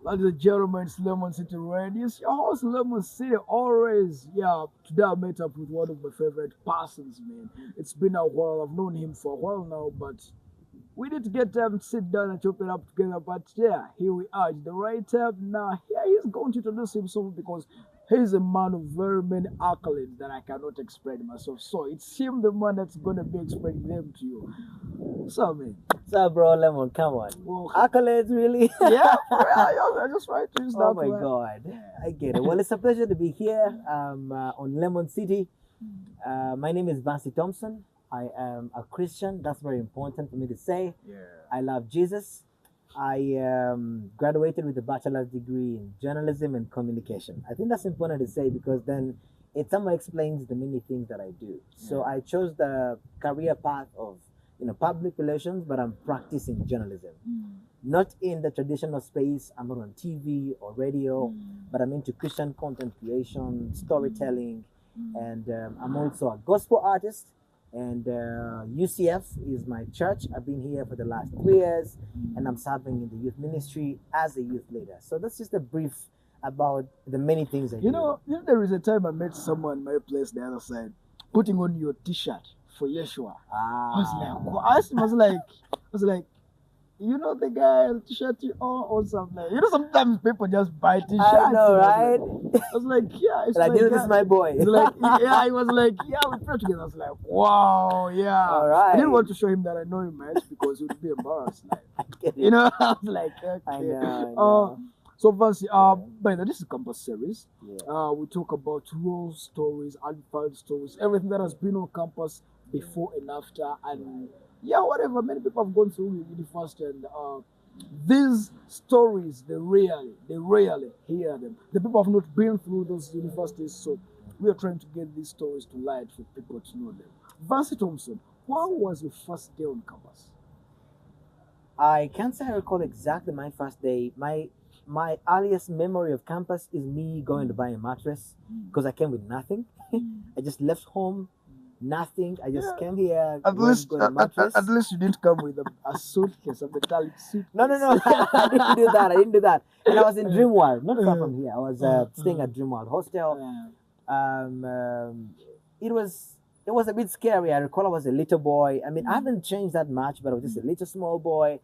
Ladies and gentlemen, it's Lemon City Radio. It's your host, Lemon City. Always, yeah. Today I met up with one of my favorite persons, man. It's been a while. I've known him for a while now, but we need to get time to sit down and chop it up together. But yeah, here we are. It's the right time now. Here he's going to introduce himself because he's a man of very many accolades that I cannot explain myself. So it's him, the man that's gonna be explaining them to you. So man, What's up, bro? Lemon, come on. well, Accolades, really? yeah, I just try to use Oh that my one. God. I get it. Well, it's a pleasure to be here on Lemon City. My name is Vancy Tomson. I am a Christian. That's very important for me to say. Yeah. I love Jesus. I graduated with a bachelor's degree in journalism and communication. I think that's important to say because then it somewhat explains the many things that I do. So I chose the career path of public relations, but I'm practicing journalism. Not in the traditional space. I'm not on TV or radio, but I'm into Christian content creation, storytelling, and I'm also a gospel artist. And UCF is my church. I've been here for the last 3 years, and I'm serving in the youth ministry as a youth leader. So that's just a brief about the many things I do. There is a time I met someone in my place the other side putting on your T-shirt for Yeshua. I was like, what? I was like, you know the guy the T-shirt you own or something. Sometimes people just buy T-shirts. I know, right? I was like, yeah, it's Like, like, this is my boy. It's like, yeah, he was like, yeah, we pray together. I was like, wow, yeah. All I right. didn't want to show him that I know him much because he would be embarrassed. Like, I get it. I was like, okay. I know. So Vancy, by the way, this is campus series. Yeah. We talk about real stories, unfound stories, everything that has been on campus before and after, and whatever many people have gone through university, and these stories they rarely hear them. The people have not been through those universities, so we are trying to get these stories to light for people to know them. Vancy Tomson, how was your first day on campus? I can't say I recall exactly my first day. My earliest memory of campus is me going to buy a mattress because I came with nothing. I just left home, nothing. I just came here. At went least, to get a mattress. at least you didn't come with a suitcase, a metallic suitcase. No. I didn't do that. And I was in Dreamworld, not far from here. I was staying at Dreamworld Hostel. It was a bit scary. I recall I was a little boy. I mean, I haven't changed that much, but I was just a little small boy.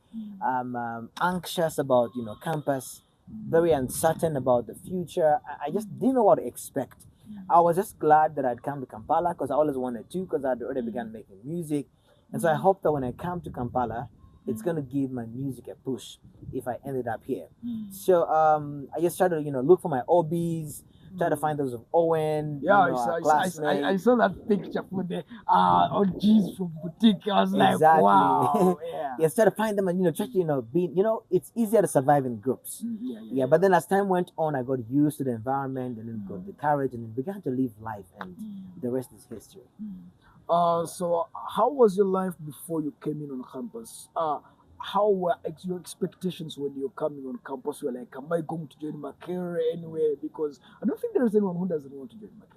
Anxious about campus, very uncertain about the future. I just didn't know what to expect. I was just glad that I'd come to Kampala because I always wanted to, because I'd already begun making music. And so I hope that when I come to Kampala, it's going to give my music a push if I ended up here. So I just tried to, look for my hobbies, try to find those of Owen, I saw that picture for the OGs from boutique. I was like, Exactly. wow. Yes, try to find them and try to be it's easier to survive in groups. Yeah, but then as time went on, I got used to the environment and then got the courage and then began to live life, and the rest is history. So how was your life before you came in on campus? How were your expectations when you're coming on campus? You're like, am I going to join my career anyway? Because I don't think there's anyone who doesn't want to join my career.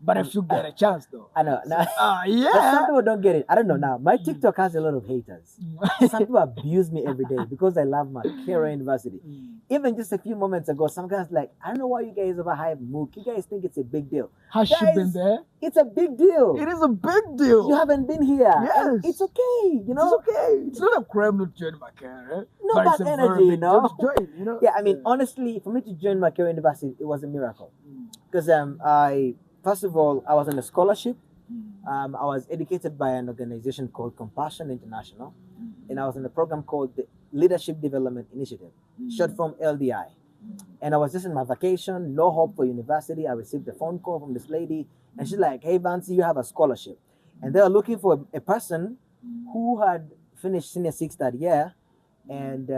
But if you get a chance, though. I know. Now, yeah. but some people don't get it. I don't know. Now, my TikTok has a lot of haters. Some people abuse me every day because I love my career university. Even just a few moments ago, some guys like, I don't know why you guys overhype MOOC. You guys think it's a big deal. Has she Guys, been there? It's a big deal. It is a big deal. You haven't been here. And Yes. it's okay, It's okay. It's not a crime not to join my career. No but bad it's a energy, very big deal to join, Yeah, I mean, honestly, for me to join my career university, it was a miracle. Because first of all, I was on a scholarship. I was educated by an organization called Compassion International. And I was in a program called the Leadership Development Initiative, short form LDI. And I was just in my vacation, no hope for university. I received a phone call from this lady, and she's like, "Hey, Vancy, you have a scholarship." And they were looking for a person who had finished senior six that year and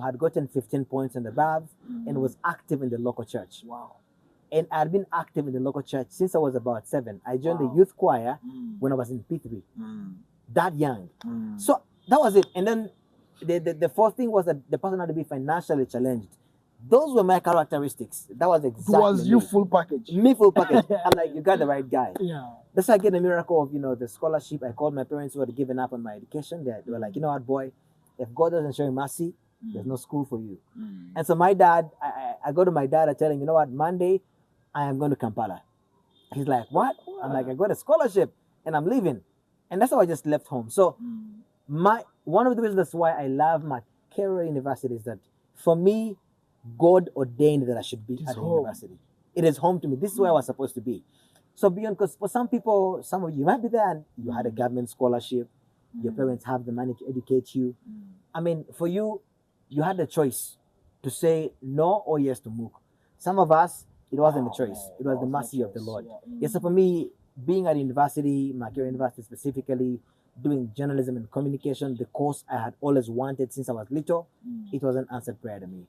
had gotten 15 points and above and was active in the local church. Wow. And I'd been active in the local church since I was about 7. I joined Wow. the youth choir when I was in P3, that young. So that was it. And then the fourth thing was that the person had to be financially challenged. Those were my characteristics. That was exactly It was you me. full package. Me full package. I'm like, you got the right guy. Yeah. That's how I get the miracle of, the scholarship. I called my parents who had given up on my education. They were like, you know what, boy, if God doesn't show you mercy, there's no school for you. And so my dad, I go to my dad, I tell him, you know what, Monday, I am going to Kampala. He's like, what? I'm like, I got a scholarship and I'm leaving. And that's how I just left home. So one of the reasons that's why I love Makerere University is that for me, God ordained that I should be at the university. It is home to me. This is where I was supposed to be. So beyond, because for some people, some of you might be there and you had a government scholarship, your parents have the money to educate you. I mean, for you, you had the choice to say no or yes to MOOC. Some of us, it wasn't a choice. It was the mercy of the Lord. Yes, so for me, being at university, Makerere University specifically, doing journalism and communication, the course I had always wanted since I was little, it was an answered prayer to me.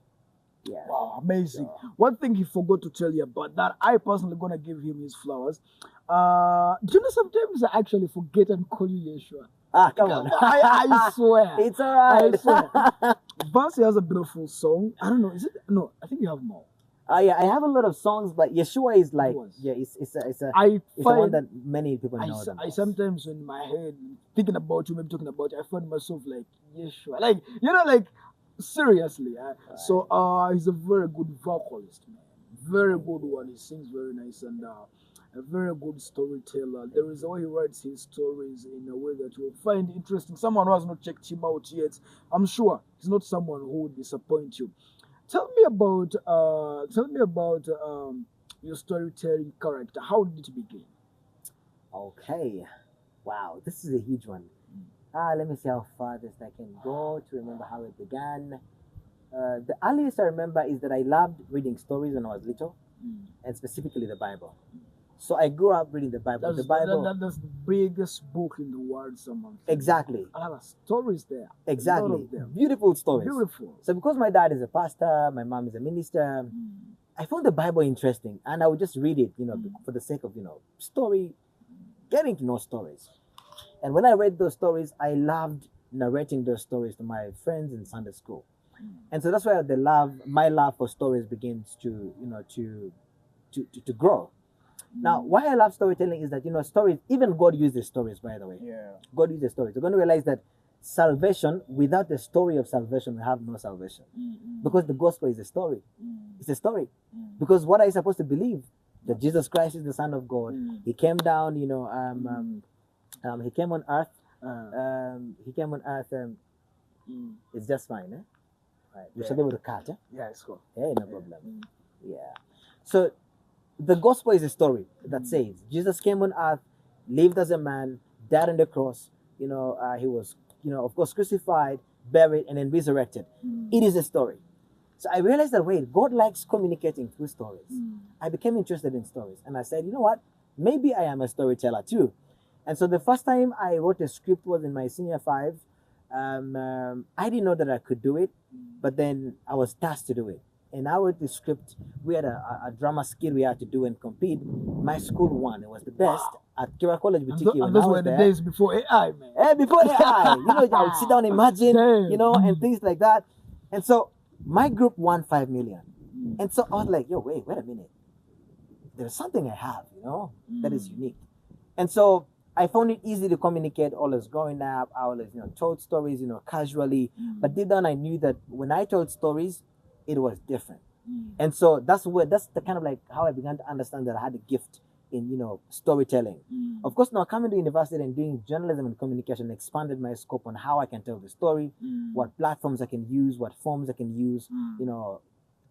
Yeah. Wow, amazing. One thing he forgot to tell you about that, I personally gonna give him his flowers. Do you know sometimes I actually forget and call you Yeshua? Ah, come on. I swear. It's all right. I swear. Vancy has a beautiful song. I don't know. Is it? No, I think you have more. Yeah, I have a lot of songs, but Yeshua is like, yeah, it's the one that many people know. I sometimes in my head thinking about you, maybe talking about you, I find myself like Yeshua, like like seriously. So he's a very good vocalist, man. Very good one. He sings very nice and a very good storyteller. There is a way he writes his stories in a way that you'll find interesting. Someone who has not checked him out yet, I'm sure he's not someone who would disappoint you. Tell me about your storytelling character. How did it begin? Okay, wow, this is a huge one. Let me see how far this I can go to remember how it began. The earliest I remember is that I loved reading stories when I was little, and specifically the Bible. So I grew up reading the Bible. That's the biggest book in the world. Someone exactly. A lot of stories there. Exactly, beautiful stories. Beautiful. So because my dad is a pastor, my mom is a minister, I found the Bible interesting, and I would just read it, for the sake of story, getting to know stories. And when I read those stories, I loved narrating those stories to my friends in Sunday school. And so that's where my love for stories begins to grow. Now, why I love storytelling is that, stories, even God uses stories, by the way. Yeah. God uses stories. You're going to realize that salvation, without the story of salvation, we have no salvation. Because the gospel is a story. It's a story. Because what are you supposed to believe? That Jesus Christ is the Son of God. He came down, he came on earth. It's just fine, eh? Right. You should be able to cut, eh? Yeah, it's cool. Hey, no problem. Yeah. So the gospel is a story that says Jesus came on earth, lived as a man, died on the cross. He was, of course, crucified, buried, and then resurrected. It is a story. So I realized that, wait, God likes communicating through stories. I became interested in stories. And I said, you know what? Maybe I am a storyteller too. And so the first time I wrote a script was in my senior 5. I didn't know that I could do it, but then I was tasked to do it. And I wrote the script. We had a drama skill we had to do and compete. My school won. It was the best at Kira College Boutique. And those were the days before AI, man. Yeah, before AI. I would sit down, imagine, and things like that. And so my group won 5 million. And so I was like, wait a minute. There's something I have, that is unique. And so I found it easy to communicate always growing up. I always, told stories, casually. But deep down I knew that when I told stories, it was different. And so that's the kind of like how I began to understand that I had a gift in, storytelling. Of course, now coming to university and doing journalism and communication expanded my scope on how I can tell the story, what platforms I can use, what forms I can use, to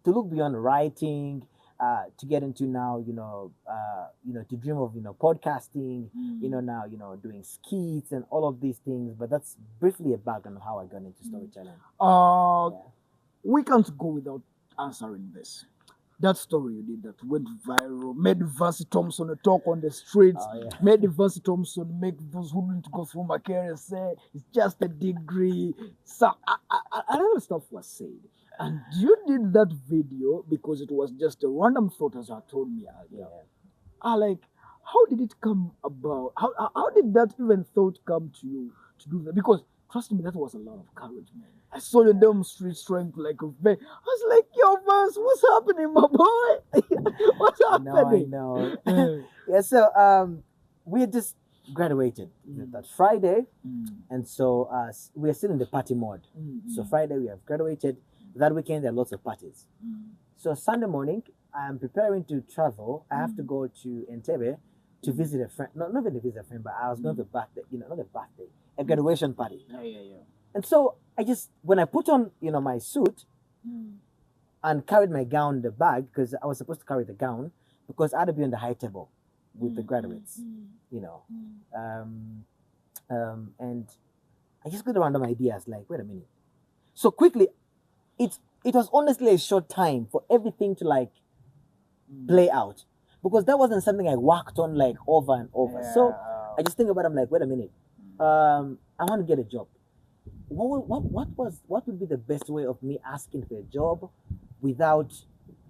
look beyond writing, to get into now, to dream of, podcasting, now, doing skits and all of these things. But that's briefly a background on how I got into storytelling. We can't go without answering this. That story you did that went viral, made Vancy Tomson talk on the streets, made Vancy Tomson make those who didn't go through my career say it's just a degree. So a lot of stuff was said. And you did that video because it was just a random thought, as you told me earlier. How did it come about? How did that even thought come to you to do that? Because trust me, that was a lot of courage, man. I saw you down the street trying to I was like, yo, Vance, what's happening, my boy? What's happening? I know. Yeah, so we had just graduated that Friday, and so we are still in the party mode. So Friday we have graduated. That weekend there are lots of parties. So Sunday morning, I'm preparing to travel. I have to go to Entebbe to visit a friend. No, not really visit a friend, but I was going to a birthday, not a birthday, a graduation party. Yeah. And so when I put on, my suit and carried my gown in the bag, because I was supposed to carry the gown, because I had to be on the high table with the graduates, and I just got random ideas like, wait a minute. So quickly, it was honestly a short time for everything to like play out, because that wasn't something I worked on like over and over. Yeah. So I just think about it, I'm like, wait a minute, I want to get a job. What would be the best way of me asking for a job without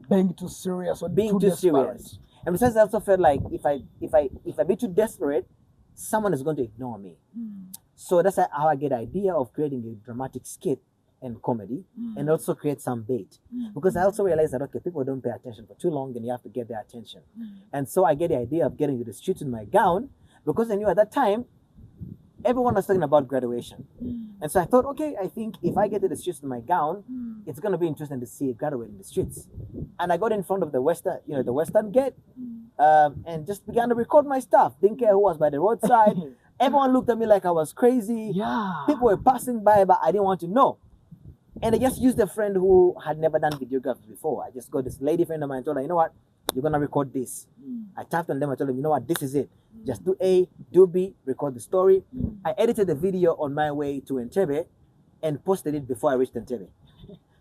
being too serious or being too serious? And besides, I also felt like if I be too desperate, someone is going to ignore me. So that's how I get the idea of creating a dramatic skit and comedy, and also create some bait. Because I also realized that, okay, people don't pay attention for too long and you have to get their attention. And so I get the idea of getting to the streets in my gown, because I knew at that time, everyone was talking about graduation. And so I thought, okay, I think if I get to the streets in my gown, it's going to be interesting to see a graduate in the streets. And I got in front of the Western Gate, and just began to record my stuff. Didn't care who was by the roadside. Everyone looked at me like I was crazy. Yeah. People were passing by, but I didn't want to know. And I just used a friend who had never done videography before. I just got this lady friend of mine and told her, you know what? You're going to record this. I tapped on them. I told them, you know what? This is it. Just do A, do B, record the story. I edited the video on my way to Entebbe and posted it before I reached Entebbe.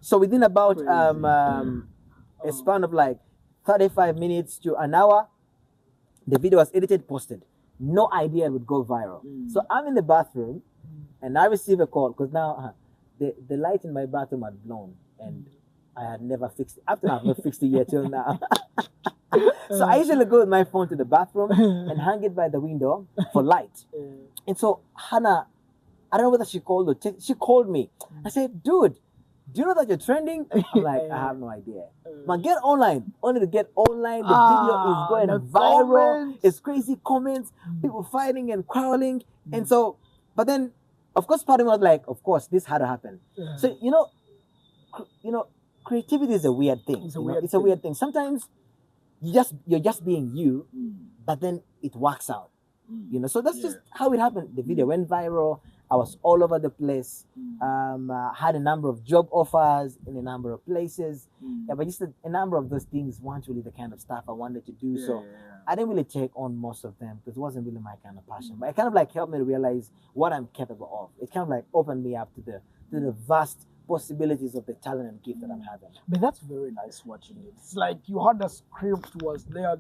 So within about a span of like 35 minutes to an hour, the video was edited, posted. No idea it would go viral. So I'm in the bathroom and I receive a call, because now the light in my bathroom had blown and I had never fixed it. After I've not fixed it yet till now. So I usually go with my phone to the bathroom and hang it by the window for light. And so Hannah, I don't know whether she called or she called me. I said, dude, do you know that you're trending? I'm like, I have no idea. Man, get online. Only to get online, the video is going viral. Comments. It's crazy comments, people fighting and quarreling. And so, but then, of course, part of me was like, of course, this had to happen. So, creativity is a weird thing. It's a weird thing. Sometimes you're just being you, but then it works out. So that's just how it happened. The video went viral. I was all over the place. Had a number of job offers in a number of places. But just a number of those things weren't really the kind of stuff I wanted to do. So I didn't really take on most of them because it wasn't really my kind of passion. But it kind of like helped me to realize what I'm capable of. It kind of like opened me up to the vast possibilities of the talent and gift that I'm having. But that's very nice watching it. It's like you had a script was there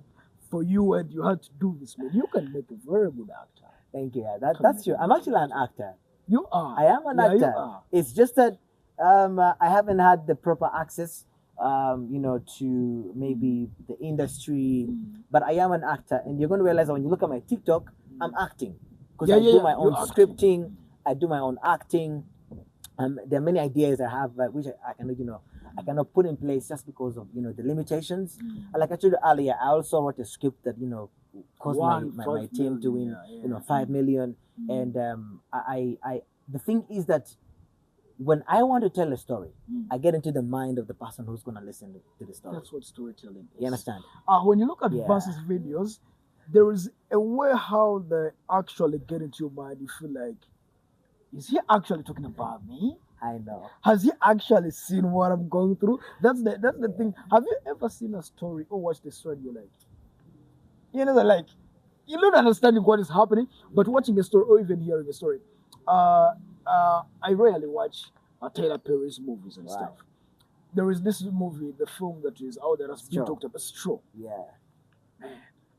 for you and you had to do this. Man, you can make a very good actor. Thank you. That's true. I'm actually an actor. You are. I am an actor. You are. It's just that I haven't had the proper access, to maybe the industry. But I am an actor, and you're going to realize that when you look at my TikTok, I'm acting because I do my own scripting. I do my own acting. There are many ideas I have which I cannot put in place just because of the limitations. And like I told you earlier, I also wrote a script that caused my team to win 5 million. And the thing is that when I want to tell a story, I get into the mind of the person who's going to listen to the story. That's what storytelling is. You understand? When you look at Vancy's videos, there is a way how they actually get into your mind. You feel like, is he actually talking about me? I know. Has he actually seen what I'm going through? That's the thing. Have you ever seen a story or watched a story you're like, you're not understanding what is happening, but watching a story or even hearing a story. I rarely watch Tyler Perry's movies and stuff. There is this movie, the film that is out there that's been talked about, Straw. Yeah. Man,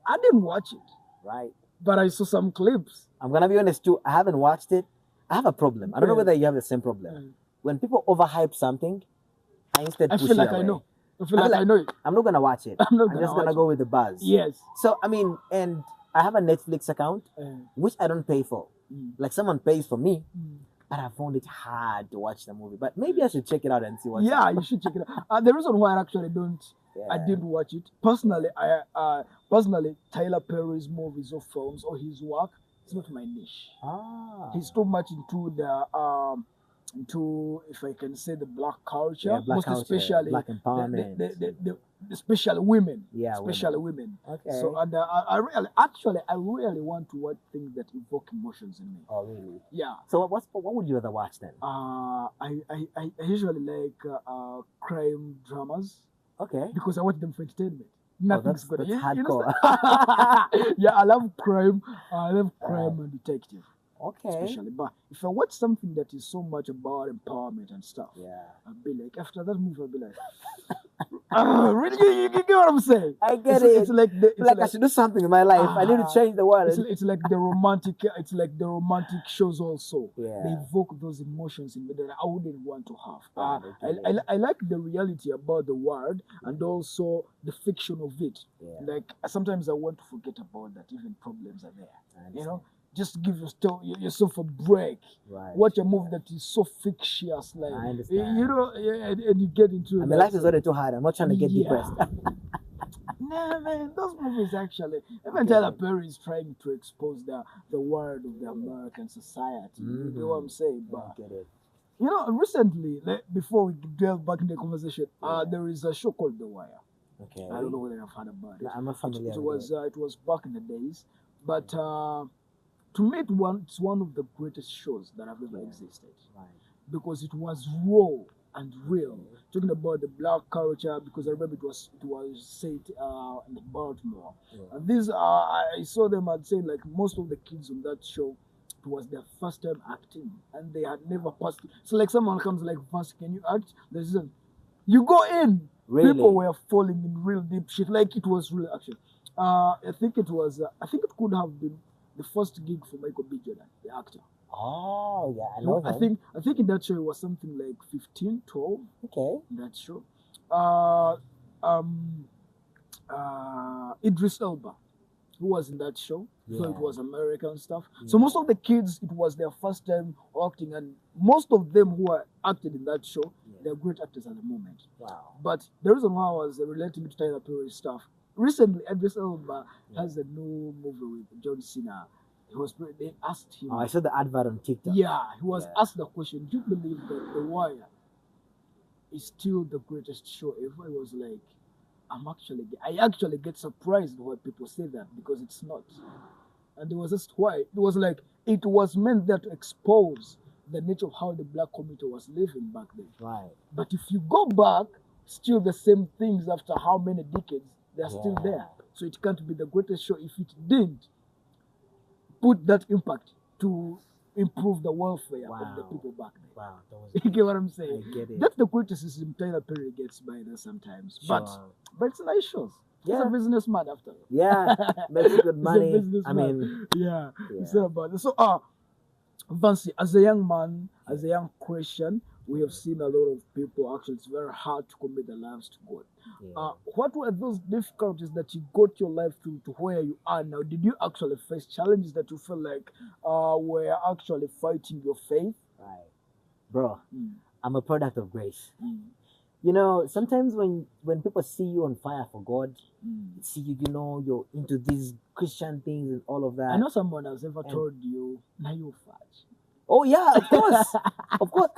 I didn't watch it. Right. But I saw some clips. I'm going to be honest too, I haven't watched it. I have a problem. I don't know whether you have the same problem. When people overhype something, I instead push it away. I feel like I know it. I'm not going to watch it. I'm just going to go with the buzz. Yes. So, and I have a Netflix account, which I don't pay for. Like someone pays for me, but I found it hard to watch the movie. But maybe I should check it out and see what's up. You should check it out. The reason why I actually don't, I didn't watch it. Personally, Tyler Perry's movies or films or his work, it's not my niche. He's too much into the into, if I can say, the black culture, Yeah, black most culture, especially black empowerment. especially women, Yeah, especially women. Okay. So, and I really want to watch things that evoke emotions in me. Oh, really? Yeah. So what would you rather watch then? I usually like crime dramas Okay. because I watch them for entertainment. Oh, Nothing's that's good. hardcore. Yeah, I love crime. I love crime and detective. Okay. Especially, but if I watch something that is so much about empowerment and stuff, Yeah. I'll be like, after that movie, I'll be like, really, you get what I'm saying? I get it's, it. It's like the, it's like I should do something in my life. I need to change the world. It's like the romantic. It's like the romantic shows also. Yeah. They evoke those emotions in me that I wouldn't want to have. Yeah, I like the reality about the world and also the fiction of it. Yeah. Like sometimes I want to forget about that. Even problems are there. You know. Just give yourself a break. Right. Watch a movie that is so fictitious, like I understand. you know, and you get into. I mean, life is already too hard. I'm not trying to get depressed. Nah, man, those movies actually. Even Tyler Perry is trying to expose the world of the American society. You know what I'm saying? But I get it. you know, recently, before we delve back in the conversation, there is a show called The Wire. Okay. I don't know whether you've heard about it. No, I'm not familiar. It was back in the days, but. To me, it's one of the greatest shows that have ever existed. Right. Because it was raw and real. Talking about the black culture, because I remember it was set in Baltimore. Yeah. And these I saw them and saying like most of the kids on that show, it was their first time acting and they had never passed it. So like someone comes like, Vancy, can you act? You go in. Really? People were falling in real deep shit. Like it was real action. I think it could have been the first gig for Michael B. Jordan, the actor. Oh, yeah, I know him. I think in that show it was something like 15, 12. Okay. In that show. Idris Elba, who was in that show. Yeah. So it was American stuff. Yeah. So most of the kids, it was their first time acting, and most of them who are acted in that show, they're great actors at the moment. Wow. But the reason why I was relating to Tyler Perry stuff, recently, Idris Elba has a new movie with John Cena. They asked him. Oh, I saw the advert on TikTok. Yeah, he was asked the question, do you believe that The Wire is still the greatest show ever? He was like, I actually get surprised when people say that because it's not. And there was just why. It was like, it was meant there to expose the nature of how the black community was living back then. Right. But if you go back, still the same things after how many decades, they're still there. So it can't be the greatest show if it didn't put that impact to improve the welfare of the people back then. Wow. You get what I'm saying? I get it. That's the criticism Tyler Perry gets by that sometimes. Sure. But it's nice shows. Yeah. He's a businessman after all. Yeah. Makes good money. I mean, yeah. It's not about it. So Vancy, as a young man, as a young Christian, we have seen a lot of people actually, it's very hard to commit their lives to God. Yeah. What were those difficulties that you got your life to where you are now? Did you actually face challenges that you feel like were actually fighting your faith? Right. Bro, I'm a product of grace. You know, sometimes when people see you on fire for God, see you, you know, you're into these Christian things and all of that. I know someone has ever told you, now you're fat. Oh yeah, of course, of course.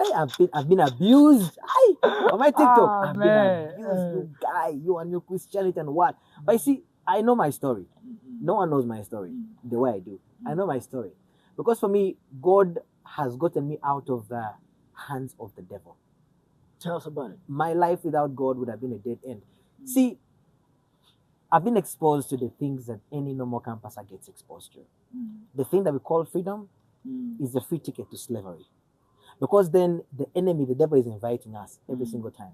I've been abused. On my TikTok, I've been abused. You guy, you and your Christianity and what? But you see, I know my story. No one knows my story the way I do. I know my story because for me, God has gotten me out of the hands of the devil. Tell us about it. My life without God would have been a dead end. See, I've been exposed to the things that any normal campuser gets exposed to. The thing that we call freedom is a free ticket to slavery. Because then the enemy, the devil, is inviting us every single time.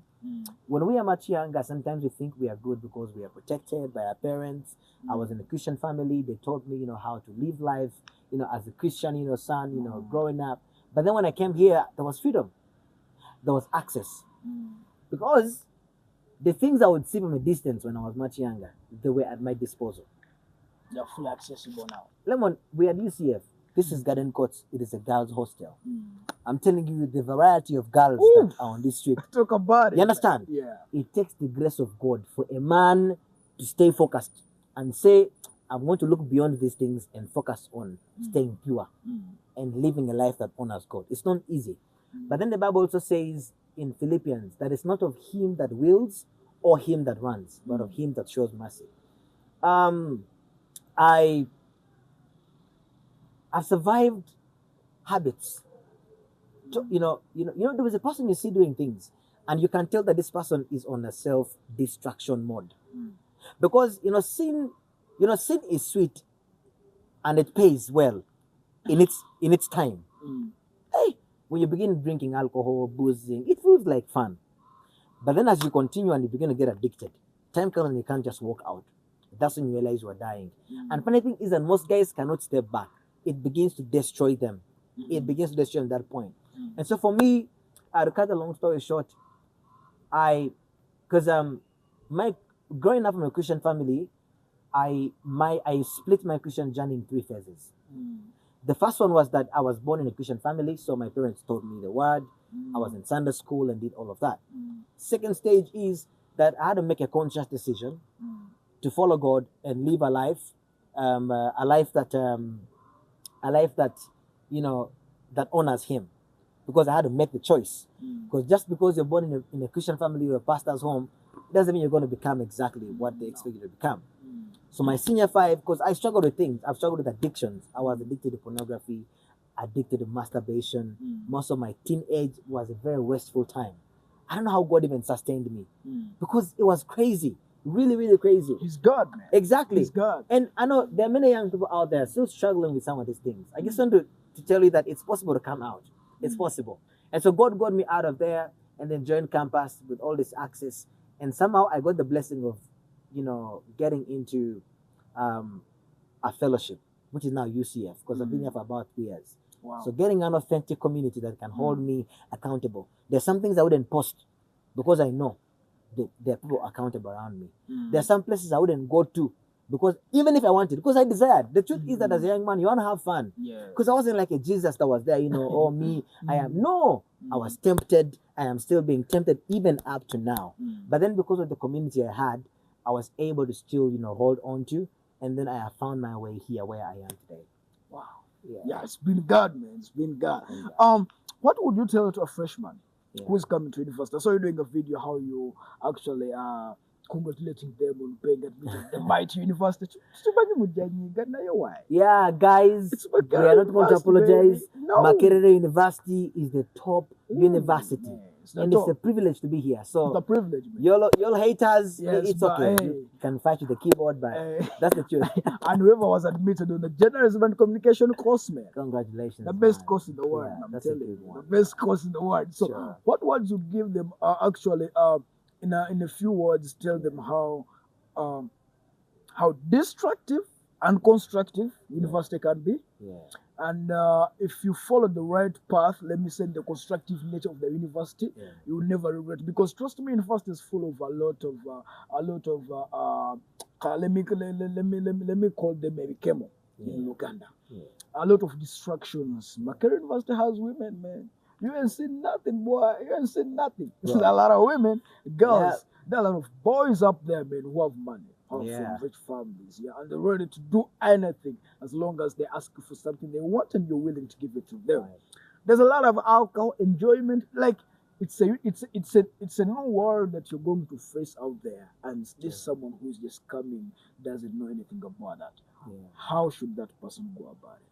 When we are much younger, sometimes we think we are good because we are protected by our parents. I was in a Christian family. They taught me, you know, how to live life, you know, as a Christian, you know, son, you know, growing up. But then when I came here, there was freedom. There was access. Because the things I would see from a distance when I was much younger, they were at my disposal. They're fully accessible now. Lemon, we at UCF. This is Garden Courts. It is a girls' hostel. I'm telling you the variety of girls that are on this street. Talk about it. You understand? Yeah. It takes the grace of God for a man to stay focused and say, I'm going to look beyond these things and focus on staying pure and living a life that honors God. It's not easy. But then the Bible also says in Philippians that it's not of him that wills or him that runs, but of him that shows mercy. I've survived habits. There was a person you see doing things, and you can tell that this person is on a self-destruction mode. Because sin is sweet and it pays well in its time. Hey, when you begin drinking alcohol, boozing, it feels like fun. But then as you continue and you begin to get addicted, time comes and you can't just walk out. That's when you realize you are dying. And funny thing is that most guys cannot step back. It begins to destroy them. It begins to destroy them at that point. And so for me, to cut a long story short, growing up in a Christian family, I split my Christian journey in 3 phases. The first one was that I was born in a Christian family, so my parents taught me the word. I was in Sunday school and did all of that. Second stage is that I had to make a conscious decision to follow God and live a life that that honors Him, because I had to make the choice. Because just because you're born in a Christian family or a pastor's home, doesn't mean you're going to become exactly what they expect you to become. So my senior 5, because I struggled with things. I've struggled with addictions. I was addicted to pornography, addicted to masturbation. Most of my teenage was a very wasteful time. I don't know how God even sustained me, because it was crazy, really, really crazy. He's God, man. Exactly. He's God. And I know there are many young people out there still struggling with some of these things. I just want to tell you that it's possible to come out. It's possible. And so God got me out of there and then joined campus with all this access. And somehow I got the blessing of, getting into a fellowship, which is now UCF, because I've been here for about 3 years. Wow. So getting an authentic community that can hold me accountable. There's some things I wouldn't post because I know there are people accountable around me. There are some places I wouldn't go to because even if I wanted, because I desired. The truth is that as a young man, you want to have fun. Because I wasn't like a Jesus that was there, oh me, I am. No, I was tempted. I am still being tempted even up to now. But then because of the community I had, I was able to still, hold on to. And then I have found my way here where I am today. Wow. Yeah, it's been God, man. It's been God. What would you tell to a freshman who is coming to university? I saw you doing a video how you actually congratulating them on being admitted to the mighty university. Yeah, guys, we are not going to apologize. No. Makerere University is the top university. It's a privilege to be here. So it's a privilege, man. Y'all haters, Yes, it's okay. hey. You can fight with the keyboard, but that's the truth. And whoever was admitted on the journalism and communication course, man. Congratulations. The best man. course in the world. Yeah, I'm that's telling a good you. one. The best course in the world. So Sure. what words you give them actually in a few words tell them how destructive and constructive university can be. Yeah. And if you follow the right path, let me say the constructive nature of the university, you will never regret it. Because trust me, university is full of a lot of let me call them maybe chemo in Uganda. A lot of distractions. Makerere University has women, man. You ain't seen nothing, boy. You ain't seen nothing. There's a lot of women, girls. There are a lot of boys up there, man, who have money. From rich families, and they're ready to do anything as long as they ask you for something they want and you're willing to give it to them. There's a lot of alcohol enjoyment, like it's a new world that you're going to face out there, and this someone who's just coming doesn't know anything about that. How should that person go about it?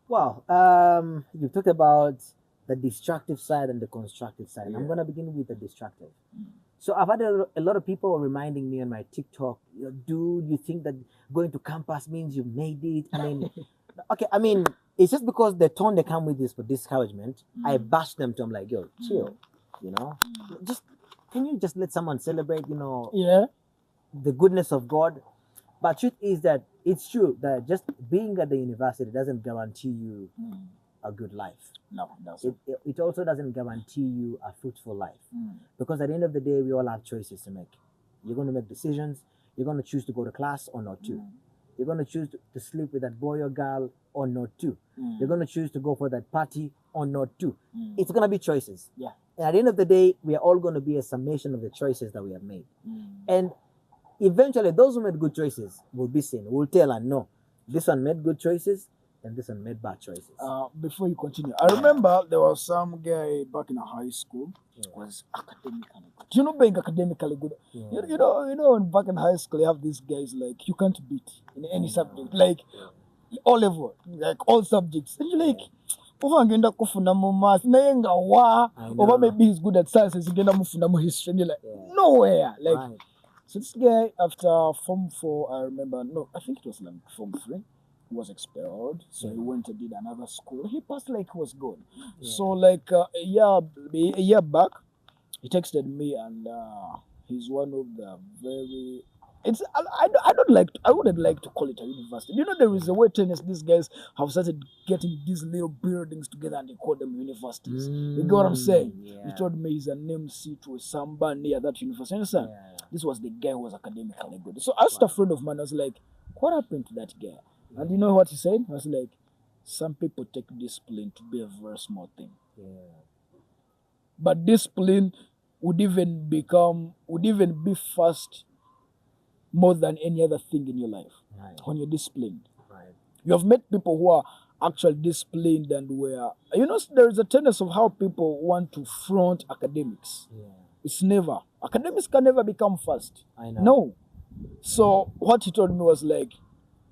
Well, you talked about the destructive side and the constructive side. I'm gonna begin with the destructive. So I've had a lot of people reminding me on my TikTok, dude, you think that going to campus means you made it? I mean, okay, I mean, it's just because the tone they come with is for discouragement. I bash them to, I'm like, yo, chill, just, can you just let someone celebrate, the goodness of God? But truth is that it's true that just being at the university doesn't guarantee you a good life. No, that's it also doesn't guarantee you a fruitful life. Because at the end of the day, we all have choices to make. You're going to make decisions. You're going to choose to go to class or not to. You're going to choose to sleep with that boy or girl or not to. You're going to choose to go for that party or not to. It's going to be choices. And at the end of the day, we are all going to be a summation of the choices that we have made. And eventually, those who made good choices will be seen. We'll tell and know this one made good choices. and this one made bad choices. Before you continue, I remember there was some guy back in high school was academically good. You know, being academically good. You know, back in high school, you have these guys like you can't beat in any subject, like all level, like all subjects. And you're like, ovangeenda kufunda mu math naye nga wa or maybe he's good at sciences ngenda mufunda mu history and you're like nowhere like so this guy after form 4 I remember I think it was like form 3 he was expelled so he went and did another school. He passed like he was good. So like a year back he texted me and he's one of the very I wouldn't like to call it a university. You know, there is a way these guys have started getting these little buildings together and they call them universities. You get what I'm saying? He told me he's an MC to somebody near that university. You understand? This was the guy who was academically good. So I asked a friend of mine, I was like, what happened to that guy? And you know what he said? I was like, some people take discipline to be a very small thing. But discipline would even be first more than any other thing in your life when you're disciplined. You have met people who are actually disciplined and where there is a tendency of how people want to front academics. It's never. Academics can never become fast. I know. No. So what he told me was like,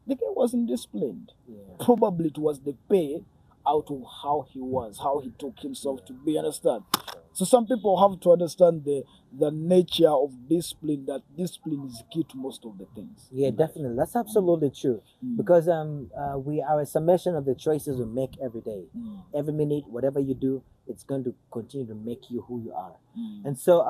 the guy wasn't disciplined. Probably it was the pay out of how he was, how he took himself to be, understand? So some people have to understand the nature of discipline, that discipline is key to most of the things. Yeah, definitely. That's absolutely true. Because we are a summation of the choices we make every day. Every minute, whatever you do, it's going to continue to make you who you are. And so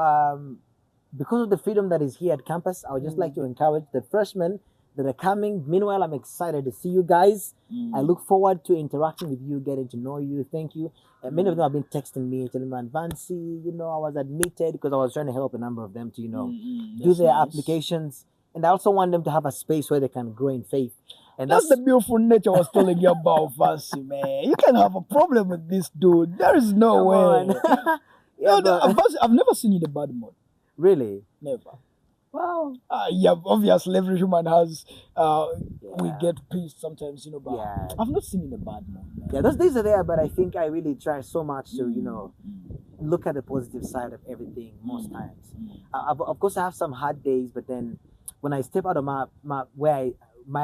because of the freedom that is here at campus, I would just like to encourage the freshmen that are coming. Meanwhile, I'm excited to see you guys. I look forward to interacting with you, getting to know you. Thank you. And many of them have been texting me, telling me, Vancy, I was admitted because I was trying to help a number of them to, do their applications. And I also want them to have a space where they can grow in faith. And that's the beautiful nature I was telling you about, Vancy, man. You can have a problem with this dude. There is no way. I've never seen you in a bad mood. Really? Never. Wow. Obviously every human has we get pissed sometimes, but I've not seen in a bad mood. Yeah, those days are there, but I think I really try so much to, look at the positive side of everything most times. Of course I have some hard days, but then when I step out of my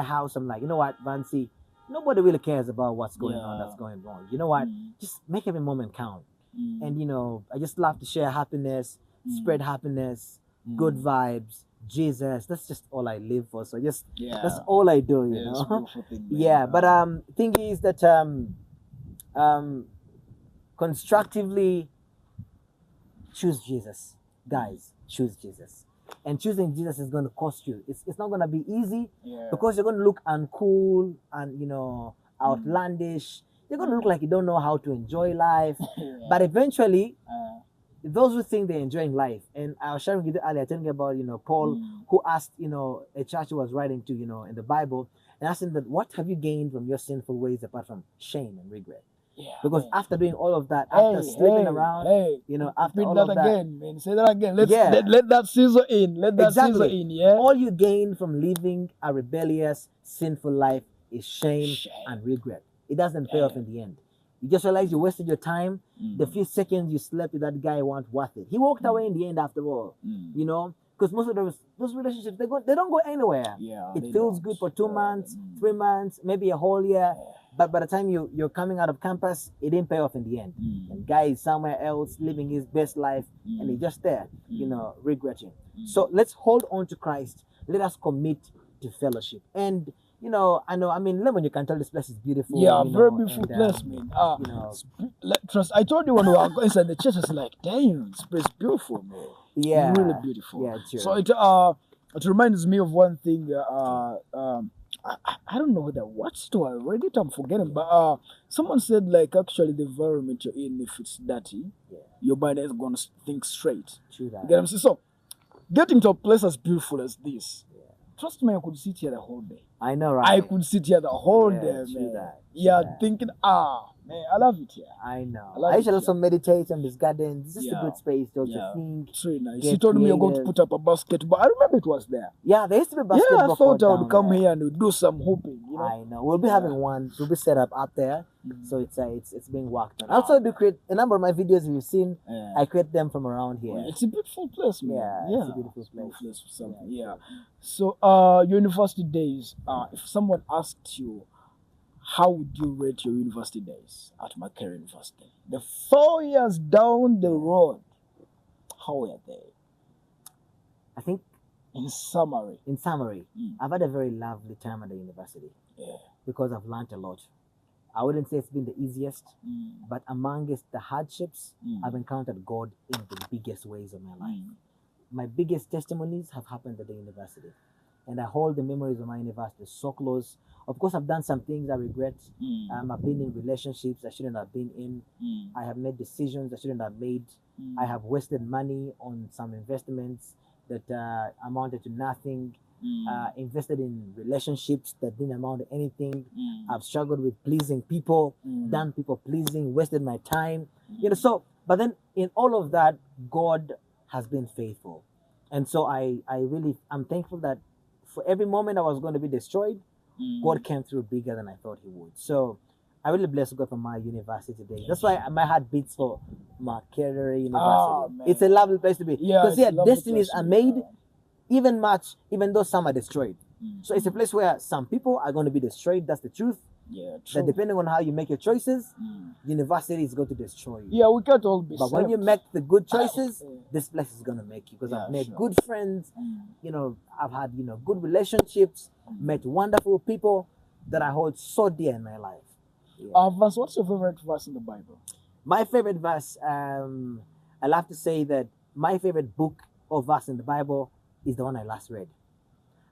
house, I'm like, you know what, Vancy, nobody really cares about what's going on, that's going wrong. You know what? Just make every moment count. And I just love to share happiness, spread happiness, good vibes, Jesus. That's just all I live for. So that's all I do, you know. Thing, but thing is that constructively choose Jesus, guys. Choose Jesus, and choosing Jesus is going to cost you. It's not going to be easy because you're going to look uncool and outlandish. You're going to look like you don't know how to enjoy life, but eventually. Those who think they're enjoying life, and I was sharing with you earlier, telling you about Paul, who asked a church he was writing to in the Bible, and asked him that what have you gained from your sinful ways apart from shame and regret? Because after doing all of that, after slipping around, after all of that, again, man, say that again. Let that scissor in. Let that scissor in. Yeah. All you gain from living a rebellious, sinful life is shame and regret. It doesn't pay off in the end. You just realize you wasted your time. The few seconds you slept with that guy weren't worth it. He walked away in the end after all. Because most of those relationships, they don't go anywhere. It feels good for 2 months, 3 months, maybe a whole year. But by the time you're coming out of campus, it didn't pay off in the end. And guy is somewhere else living his best life, and he's just there, regretting. So let's hold on to Christ. Let us commit to fellowship. And Lemon, you can tell this place is beautiful. Yeah, very beautiful place, man. Trust, I told you when we were inside the church, it's like, damn, this place is beautiful, man. Yeah. Really beautiful. Yeah, true. So it reminds me of one thing. I don't know what store I read it, I'm forgetting, but someone said like actually the environment you're in, if it's dirty, your mind is gonna think straight. True that. You get what I'm saying? So getting to a place as beautiful as this, trust me, I could sit here the whole day. I know, right? I could sit here the whole Yeah, day, true man. that, true Yeah, that. thinking, man, I love it here. I know. I love I should it, also meditate on this garden. It's just a Yeah. good space to Yeah, think. it's really nice. Get You told me you're going to creative. put up a basketball. I remember it was there. Yeah, there used to be a Yeah, basketball I thought court I would down come there. here and we'd do some hooping, you know. I know. We'll be Yeah. having one. We'll be set up there. Mm. So it's being worked on. I also do create a number of my videos you've seen. Yeah. I create them from around here. It's a beautiful place, man. Yeah, it's a beautiful place. For something. Yeah. So, university days. If someone asked you, how would you rate your university days at Makerere University? The 4 years down the road, how were they? I think, In summary. I've had a very lovely time at the university. Yeah. Because I've learned a lot. I wouldn't say it's been the easiest, Mm. but amongst the hardships, Mm. I've encountered God in the biggest ways of my life. Mm. My biggest testimonies have happened at the university, and I hold the memories of my university so close. Of course, I've done some things I regret. Mm. I've been in relationships I shouldn't have been in. Mm. I have made decisions I shouldn't have made. Mm. I have wasted money on some investments that amounted to nothing. Invested in relationships that didn't amount to anything. Mm. I've struggled with pleasing people, Mm. done people pleasing, wasted my time. So, but then in all of that, God has been faithful. And so I'm thankful that for every moment I was going to be destroyed, Mm. God came through bigger than I thought he would. So I really bless God for my university today. That's why my heart beats for Makerere University. man. It's a lovely place to be. Yeah, Because it's a here, lovely destinies place are to be, made yeah. even though some are destroyed. Mm. So it's a place where some people are going to be destroyed. That's the truth. Yeah, true. That depending on how you make your choices, Mm. university is going to destroy you. Yeah, we can't all be But when saved. you make the good choices, Yeah. this place is going to make you. Because Yeah, I've made sure. good friends. Mm. I've had, good relationships, Mm. met wonderful people that I hold so dear in my life. Yeah. Verse, what's your favorite verse in the Bible? My favorite verse, I'll have to say that my favorite book or verse in the Bible is the one I last read.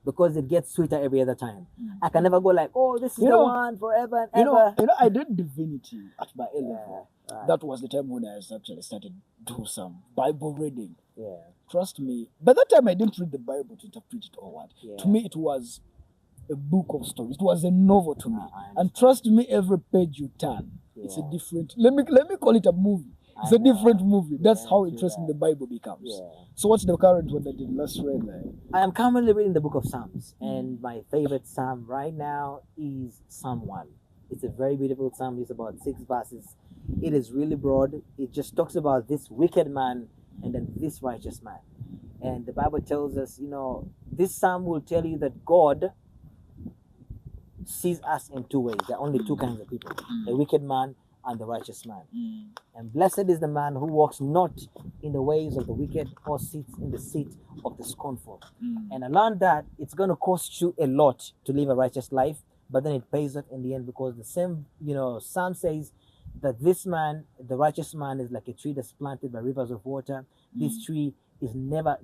Because it gets sweeter every other time. Mm. I can never go like, oh, this is You the know- one forever and You ever. know, I did divinity at my A level. Yeah, right. That was the time when I actually started do some Bible reading. Yeah. Trust me. By that time, I didn't read the Bible to interpret it or what. Yeah. To me, it was a book of stories. It was a novel to me. I And trust me, every page you turn, it's a Yeah. different. Let me call it a movie. It's I a different know. movie. That's Yeah, how true interesting that. the Bible becomes. Yeah. So what's the current one that you last read? Like? I am currently reading the book of Psalms, and my favorite psalm right now is Psalm 1. It's a very beautiful psalm. It's about 6 verses. It is really broad. It just talks about this wicked man and then this righteous man. And the Bible tells us, this psalm will tell you that God sees us in two ways. There are only two kinds of people, the wicked man and the righteous man. And blessed is the man who walks not in the ways of the wicked or sits in the seat of the scornful. And I learned that it's going to cost you a lot to live a righteous life, but then it pays off in the end, because the same, Psalm says that this man, the righteous man, is like a tree that's planted by rivers of water. This tree is never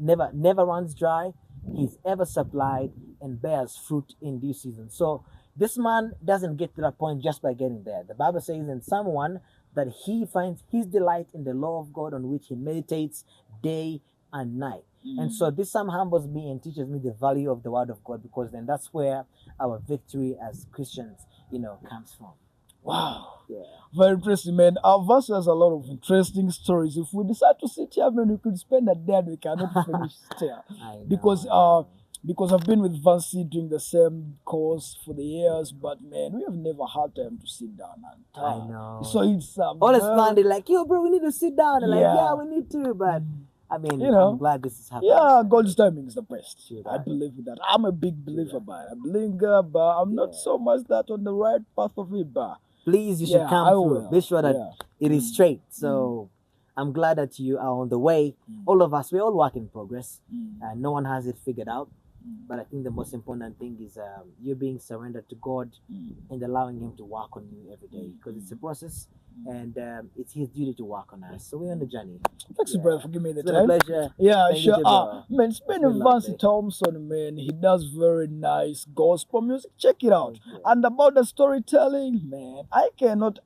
runs dry. He's ever supplied and bears fruit in due season. So this man doesn't get to that point just by getting there. The Bible says in Psalm 1 that he finds his delight in the law of God, on which he meditates day and night. And so this psalm humbles me and teaches me the value of the word of God, because then that's where our victory as Christians, comes from. Wow. Yeah. Very interesting, man. Our verse has a lot of interesting stories. If we decide to sit here, man, we could spend a day and we cannot finish here. I know, Because I've been with Vancy doing the same course for the years, but man, we have never had time to sit down and talk. I know. So it's Always planning like, yo, bro, we need to sit down. And Yeah. like, yeah, we need to. But I mean, You know, I'm glad this is happening. yeah, God's timing is the best. True I that. believe in that. I'm a big believer, but I believe in God, but I'm not Yeah. so much that on the right path of it, but Please, you should yeah, come I through. will. Be sure that Yeah. it is straight. So I'm glad that you are on the way. All of us, we're all work in progress. No one has it figured out. But I think the most important thing is you being surrendered to God and allowing Him to work on you every day, because it's a process. and it's his duty to work on us. So we're on the journey. Thanks, Yeah. brother, for giving me the It's been a time. pleasure. Yeah, Thank you sure. too, bro. Man, speaking It's of been Vancy lovely. Tomson, man, he does very nice gospel music. Check it out. Thank you. And about the storytelling, man, I cannot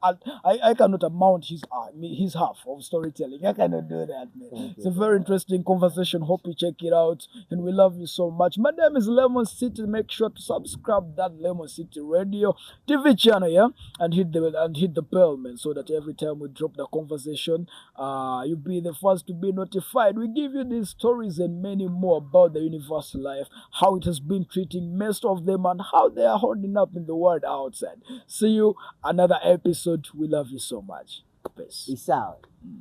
amount his half of storytelling. I cannot do that, man. Thank It's you, a very bro. interesting conversation. Hope you check it out, and we love you so much. My name is Lemon City. Make sure to subscribe that Lemon City Radio TV channel, yeah, and hit the bell, man, so that every time we drop the conversation, you'll be the first to be notified. We give you these stories and many more about the universal life, how it has been treating most of them, and how they are holding up in the world outside. See you another episode. We love you so much. Peace. Peace out.